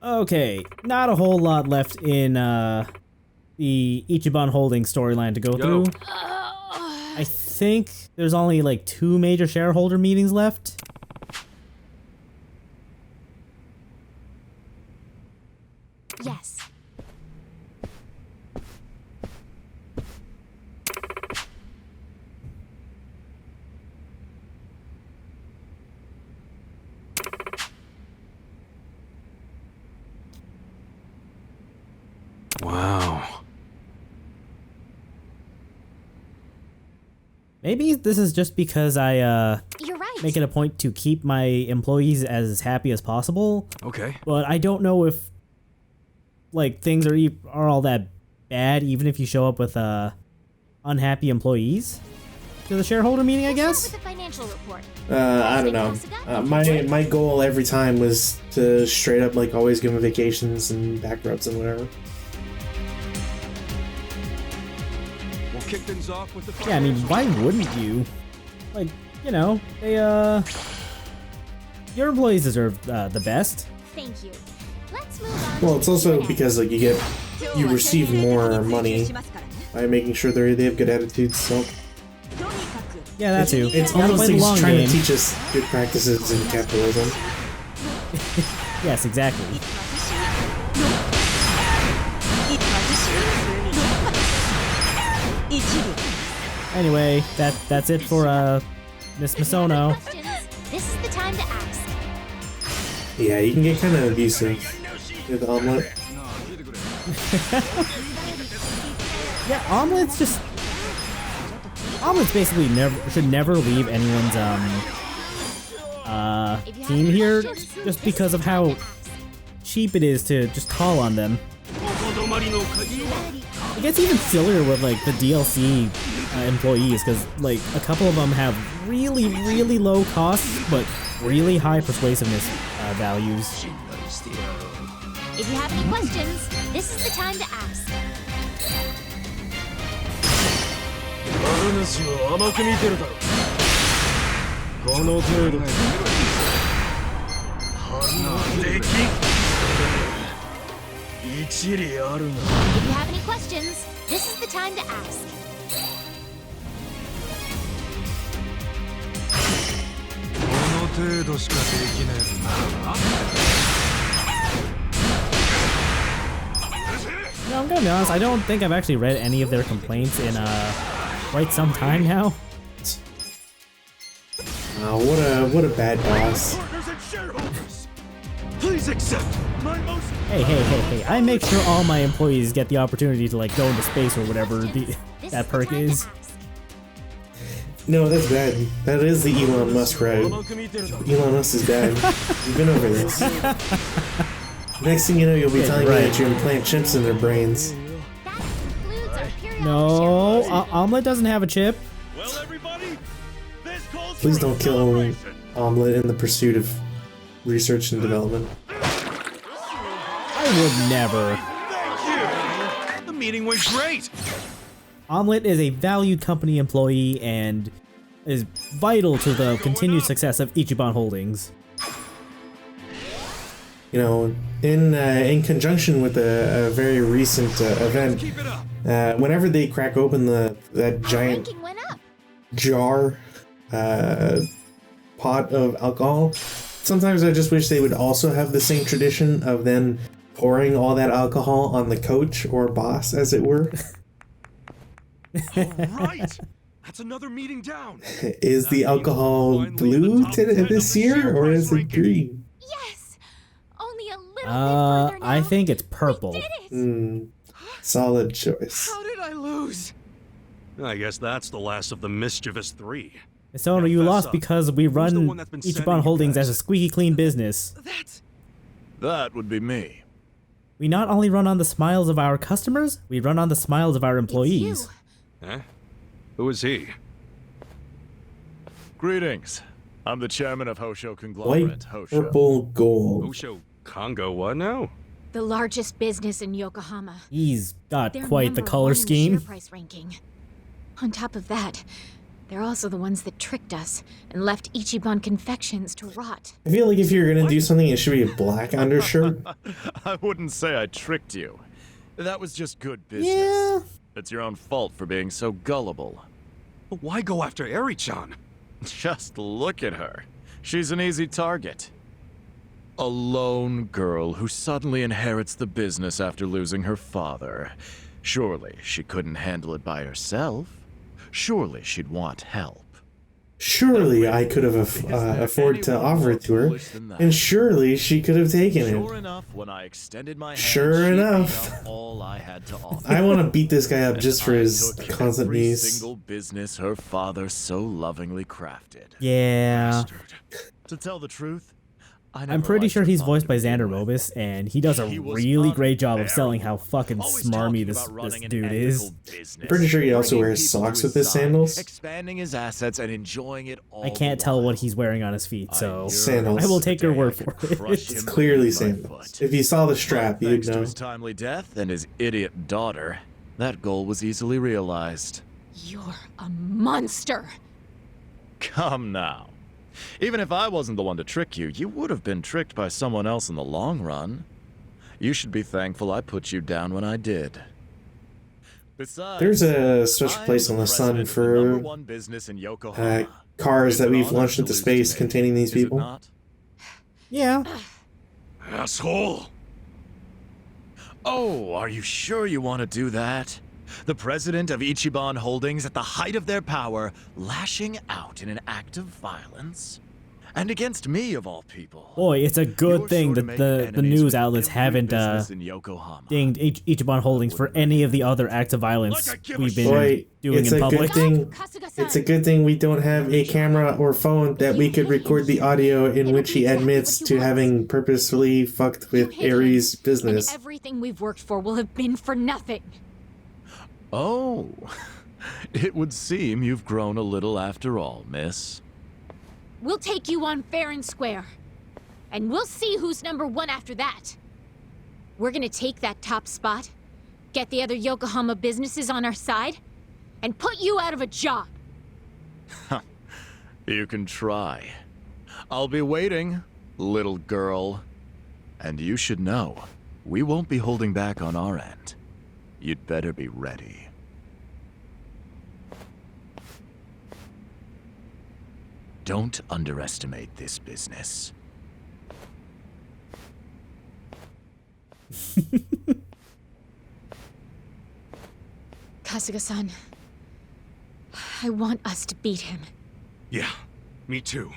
Okay, not a whole lot left in the Ichiban Holdings storyline to go through. I think there's only like 2 major shareholder meetings left. Yes. Wow. Maybe this is just because I You're right. make it a point to keep my employees as happy as possible. Okay. But I don't know if like things are all that bad even if you show up with unhappy employees to the shareholder meeting, I guess. With the financial report. I don't know. My goal every time was to straight up like always give them vacations and back rubs and whatever. We'll kick things off with the Yeah, I mean, why wouldn't you? Like, you know, they your employees deserve the best. Thank you. Let's move on. Well, it's also because like you receive more money by making sure they have good attitudes. So Yeah, that too. it's Gotta almost play like the he's long trying game. to teach us good practices in capitalism. Yes, exactly. Anyway, that's it for Miss Misono. This is the time to ask. Yeah, you can get kind of abusive with omelet. Yeah, omelets basically should never leave anyone's team here just because of how cheap it is to just call on them. It gets even sillier with like the DLC employees because like a couple of them have really low costs but really high persuasiveness values. If you have any questions, this is the time to ask. If you have any questions, this is the time to ask. No, I'm gonna be honest, I don't think I've actually read any of their complaints in quite some time now. Oh, what a bad boss. Please accept my most. Hey, I make sure all my employees get the opportunity to like go into space or whatever that perk is. No, that's bad. That is the Elon Musk ride. Elon Musk is bad. We've been over this. Next thing you know, you'll be telling me that you implant chips in their brains. No, Omelet doesn't have a chip. Well, everybody, this calls Please for don't kill celebration. Omelet in the pursuit of research and development. I would never. Thank you. The meeting went great. Omelet is a valued company employee and is vital to the continued success of Ichiban Holdings. You know, in conjunction with a very recent event, Keep it up. whenever they crack open that giant Ranking went up. jar pot of alcohol, sometimes I just wish they would also have the same tradition of then pouring all that alcohol on the coach or boss, as it were. All right. That's another meeting down. Is the alcohol blue this year, or is it green? Yes. Only a little bit further now. I think it's purple. We did it. Solid choice. How did I lose? I guess that's the last of the mischievous 3. So you lost because we run the one that's been sending Ichiban you Holdings guys? as a squeaky clean business. That would be me. We not only run on the smiles of our customers, we run on the smiles of our employees. Huh? Who is he? Greetings. I'm the chairman of Hosho White, Conglomerate, Hosho. purple, gold. Osho Congo, what now? The largest business in Yokohama. He's got They're quite the number color one in scheme. share price ranking. On top of that, They're also the ones that tricked us and left Ichiban confections to rot. I feel like if you're gonna do something, it should be a black undershirt. I wouldn't say I tricked you. That was just good business. Yeah. It's your own fault for being so gullible. But why go after Eri-chan? Just look at her. She's an easy target. A lone girl who suddenly inherits the business after losing her father. Surely she couldn't handle it by herself. Surely she'd want help. Surely I could have afforded to offer it to her, and surely she could have taken Sure it. enough, when I extended my hand, Sure she enough. gave out all I had to offer. I want to beat this guy up just for I his took constant every knees. single business her father so lovingly crafted. Yeah. To tell the truth, I I'm never pretty liked sure her he's father voiced by to begin Xander with. Mobus, and he does a He was really great job of unbearable. selling how fucking Always smarmy talking this about running an dude ethical is. business, I'm pretty sure he also bringing wears people socks to with his side, sandals. expanding his assets and enjoying it all. I can't the tell while. what he's wearing on his feet, so Sandals. I will take your The day word I for could it. crush him It's clearly beneath my sandals. foot. If you saw the strap, But you'd thanks to know. his timely death and his idiot daughter, that goal was easily realized. You're a monster. Come now. Even if I wasn't the one to trick you, you would have been tricked by someone else in the long run. You should be thankful I put you down when I did. Besides, There's a special I'm place on the sun president of the number for one business in Yokohama. cars It's that an we've honor launched to into lose space to me, containing these is it people. not? Yeah. Asshole! Oh, are you sure you want to do that? The president of Ichiban Holdings at the height of their power, lashing out in an act of violence? And against me, of all people. Boy, it's a good You're thing sure to that make the enemies news with outlets every haven't business in Yokohama. dinged Ichiban Holdings for any of the other acts of violence Like I give a we've been Boy, doing it's in a public. good thing. Kasuga-san. It's a good thing we don't have a camera or phone that we could record the audio in which he admits to having purposefully fucked You with hit him, Ares' and business. everything we've worked for will have been for nothing. Oh, it would seem you've grown a little after all, miss. We'll take you on fair and square. And we'll see who's number one after that. We're gonna take that top spot, get the other Yokohama businesses on our side, and put you out of a job. You can try. I'll be waiting, little girl. And you should know, we won't be holding back on our end. You'd better be ready. Don't underestimate this business. Kasuga-san, I want us to beat him. Yeah, me too.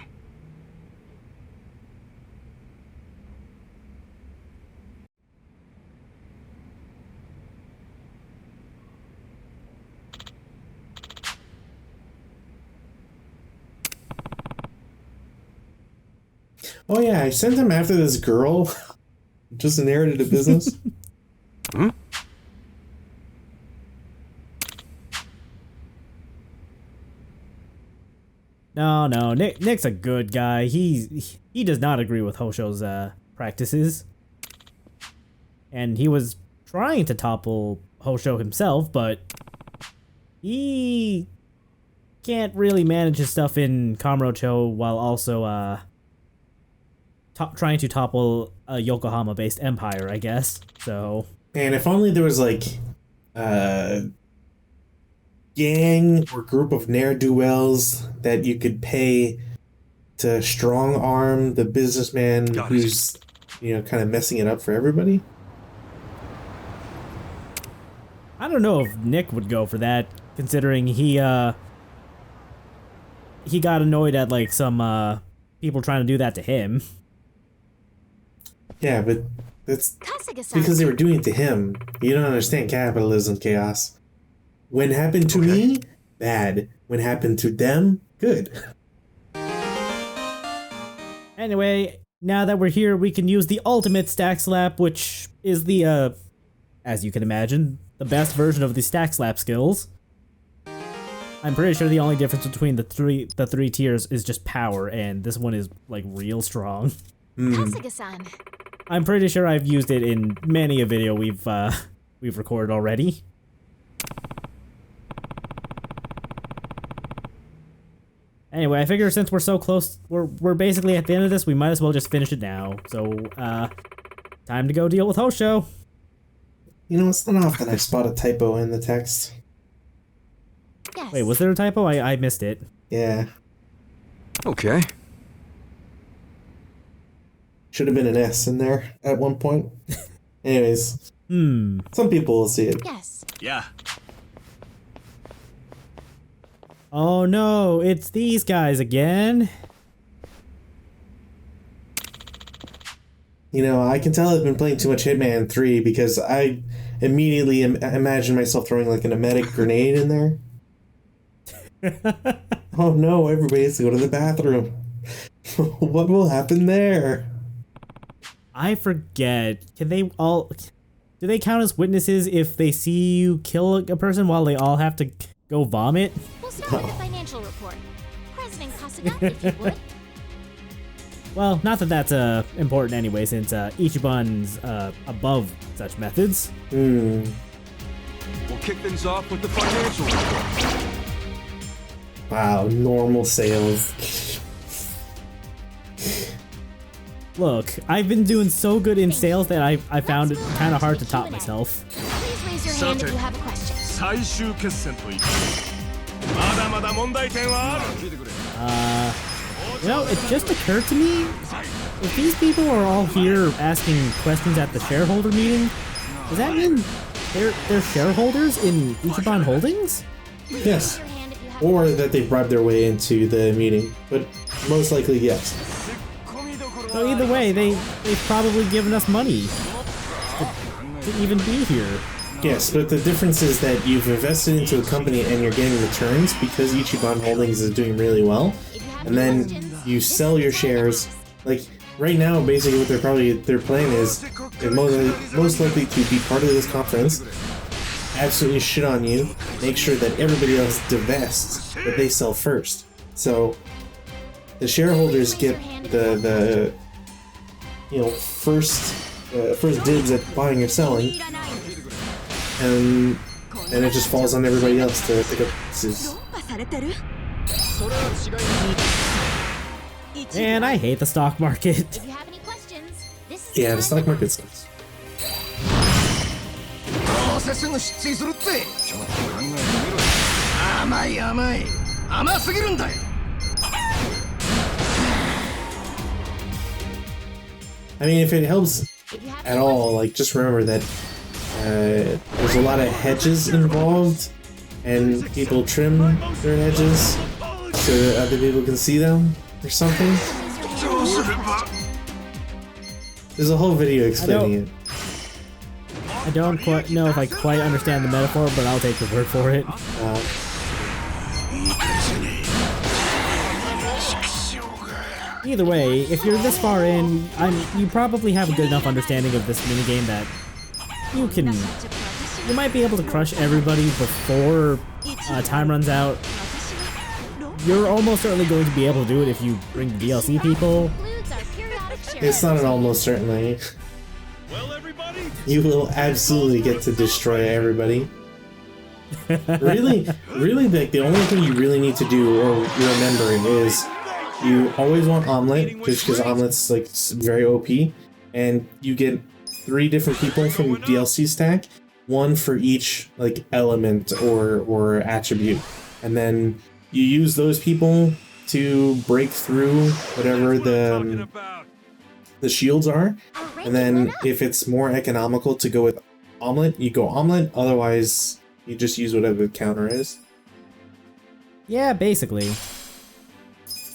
Oh yeah, I sent him after this girl. Just inherited a business. Hmm? No, Nick's a good guy. He does not agree with Hosho's practices. And he was trying to topple Hosho himself, but he can't really manage his stuff in Kamurocho while also trying to topple a Yokohama-based empire, I guess. So, And if only there was like gang or group of ne'er-do-wells that you could pay to strong arm the businessman Got it. who's, kind of messing it up for everybody. I don't know if Nick would go for that, considering he got annoyed at like some people trying to do that to him. Yeah, but that's Kasuga-san. because they were doing it to him. You don't understand capitalism, Chaos. When happened to me, bad. When happened to them, good. Anyway, now that we're here, we can use the ultimate stack slap, which is the, as you can imagine, the best version of the stack slap skills. I'm pretty sure the only difference between the three tiers is just power, and this one is like real strong. Kasuga-san. I'm pretty sure I've used it in many a video we've recorded already. Anyway, I figure since we're so close, we're basically at the end of this, we might as well just finish it now. So, time to go deal with Hosho. You know, it's not often I spot a typo in the text. Yes. Wait, was there a typo? I missed it. Yeah. Okay. Should have been an S in there at one point. Anyways, some people will see it. Yes. Yeah. Oh no, it's these guys again. You know, I can tell I've been playing too much Hitman 3 because I immediately imagine myself throwing like an emetic grenade in there. Oh no, everybody has to go to the bathroom. What will happen there? I forget. Can they all... Do they count as witnesses if they see you kill a person while they all have to go vomit? We'll start with the financial report. President Kasuga, if you would. Well, not that that's important anyway, since Ichiban's above such methods. We'll kick things off with the financial report. Wow, normal sales. Look, I've been doing so good in sales that I found it kind of hard to top myself. Please raise your hand if you have a question. 最終決戦と言ってまだまだ問題点はある You know, it just occurred to me, if these people are all here asking questions at the shareholder meeting, does that mean they're shareholders in Ichiban Holdings? Yes. Your hand if you have Or that they bribed their way into the meeting. But most likely, yes. So either way, they've probably given us money to even be here. Yes, but the difference is that you've invested into a company and you're getting returns because Ichiban Holdings is doing really well. And then you sell your shares. Like, right now, basically what their plan is, they're most likely to be part of this conference, absolutely shit on you, make sure that everybody else divests, but they sell first. So, the shareholders get the first dibs at buying or selling, and it just falls on everybody else to pick up pieces. And I hate the stock market. If you have any questions, this is Yeah, the stock market sucks. どうせすぐ失墜するってちょっと考えてみろよ甘い甘い甘すぎるんだよ I mean, if it helps at all, like, just remember that there's a lot of hedges involved, and people trim their hedges so that other people can see them or something. There's a whole video explaining it. I don't quite know if I quite understand the metaphor, but I'll take your word for it. Either way, if you're this far in, you probably have a good enough understanding of this minigame that you might be able to crush everybody before time runs out. You're almost certainly going to be able to do it if you bring the DLC people. It's not an almost certainly. You will absolutely get to destroy everybody. Really, like, the only thing you really need to do or remember is you always want Omelette, just because Omelette's like very OP, and you get 3 different people from DLC stack, 1 for each like element or attribute, and then you use those people to break through whatever the shields are, and then if it's more economical to go with Omelette, you go Omelette, otherwise you just use whatever the counter is. Yeah, basically.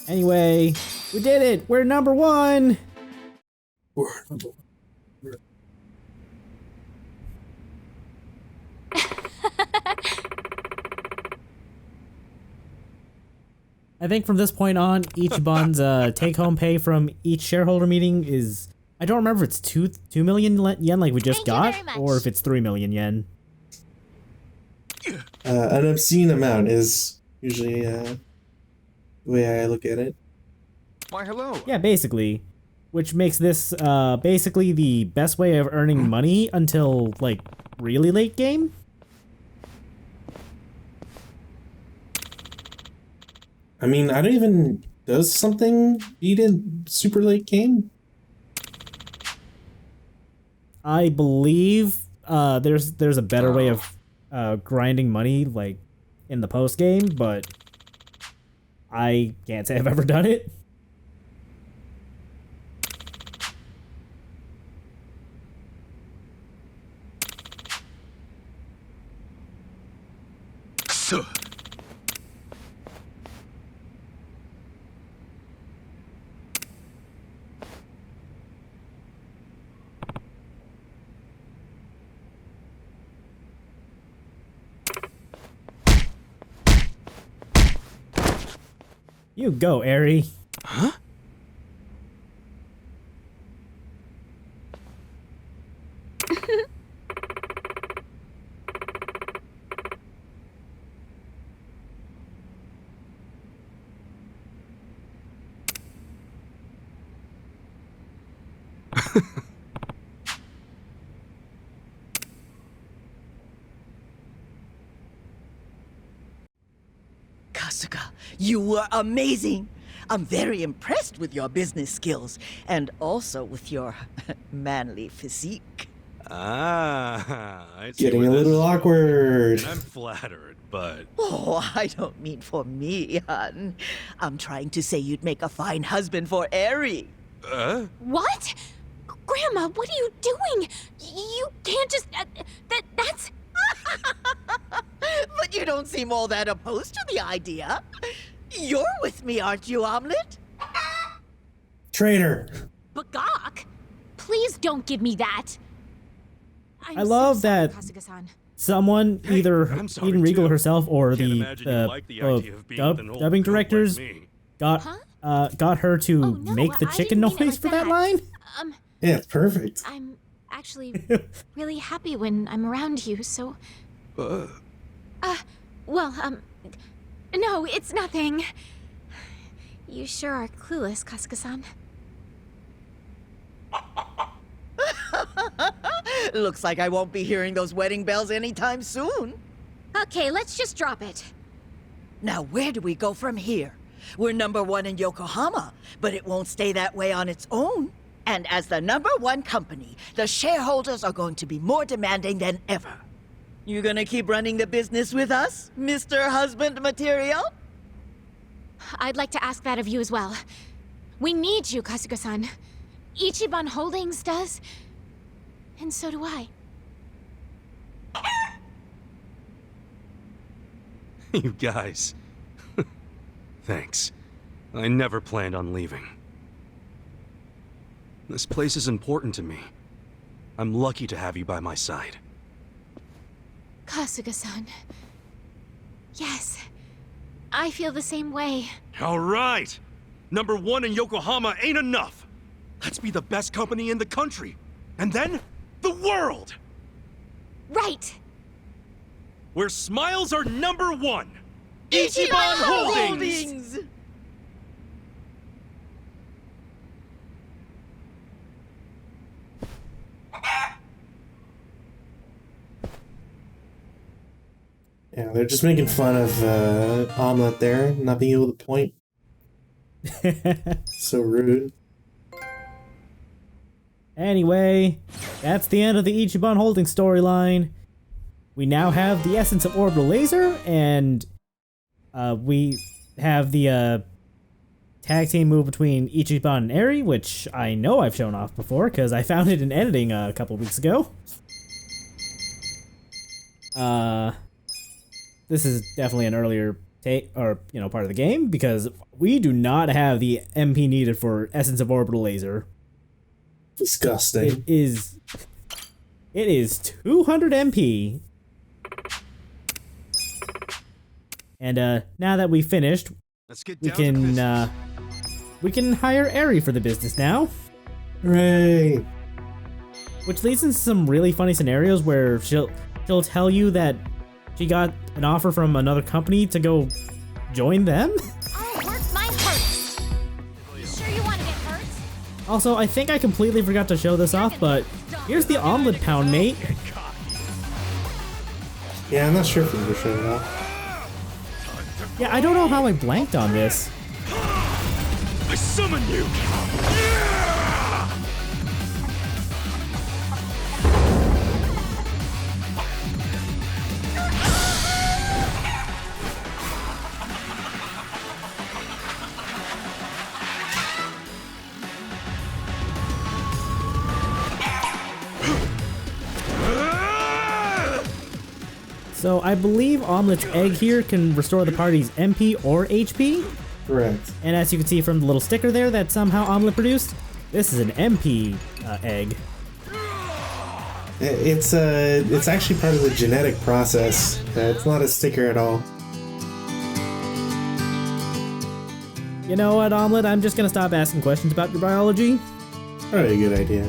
Anyway, we did it! We're number 1! I think from this point on, Ichiban's take-home pay from each shareholder meeting is... I don't remember if it's 2 million yen like we just got, or if it's 3 million yen. An obscene amount is usually the way I look at it. Why, hello. Yeah, basically. Which makes this basically the best way of earning money until, like, really late game. I mean, I don't even... Does something beat a super late game? I believe there's a better way of grinding money, like, in the post game, but I can't say I've ever done it. So. You go, Eri. Huh? Kasuga, you were amazing. I'm very impressed with your business skills and also with your manly physique. Ah, I see Getting where a this little is going. awkward. And I'm flattered, but Oh, I don't mean for me, hon. I'm trying to say you'd make a fine husband for Eri. What? Grandma, what are you doing? You can't just... that's... But you don't seem all that opposed to the idea. You're with me, aren't you, Omelet? Traitor! Bagak? Please don't give me that. I love that Kasuga-san. someone, either I'm sorry, Eden Regal too. herself or Can't the imagine you like the idea of being with an old dubbing goat like directors me. got her to Oh, no, make the I chicken didn't mean it noise like for that that. line. Yeah, it's perfect. I'm actually really happy when I'm around you, so... well, no, it's nothing. You sure are clueless, Kasuga-san. Looks like I won't be hearing those wedding bells anytime soon. Okay, let's just drop it. Now, where do we go from here? We're #1 in Yokohama, but it won't stay that way on its own. And as the #1 company, the shareholders are going to be more demanding than ever. You gonna keep running the business with us, Mr. Husband Material? I'd like to ask that of you as well. We need you, Kasuga-san. Ichiban Holdings does. And so do I. You guys. Thanks. I never planned on leaving. This place is important to me. I'm lucky to have you by my side. Kasuga-san. Yes. I feel the same way. All right! #1 in Yokohama ain't enough! Let's be the best company in the country! And then, the world! Right! Where smiles are #1! Ichiban Holdings! Yeah, they're just making fun of Omelet there, not being able to point. So rude. Anyway, that's the end of the Ichiban Holdings storyline. We now have the essence of orbital laser, and we have the tag team move between Ichiban and Eri, which I know I've shown off before because I found it in editing a couple weeks ago. This is definitely an earlier take, or part of the game, because we do not have the MP needed for essence of orbital laser. Disgusting. It is 200 MP. And now that we finished, Let's get we down to business. can hire Eri for the business now, Hooray! which leads into some really funny scenarios where she'll tell you that she got an offer from another company to go join them. I'll work my hardest. You sure you want to get hurt? Also, I think I completely forgot to show this off, but here's the omelet pound, mate. Yeah, I'm not sure if we were showing it off. Yeah, I don't know how I blanked on this. I summon you! So I believe Omelet's egg here can restore the party's MP or HP. Correct. And as you can see from the little sticker there that somehow Omelet produced, this is an MP egg. It's actually part of the genetic process. It's not a sticker at all. You know what, Omelet? I'm just gonna stop asking questions about your biology. Probably a good idea.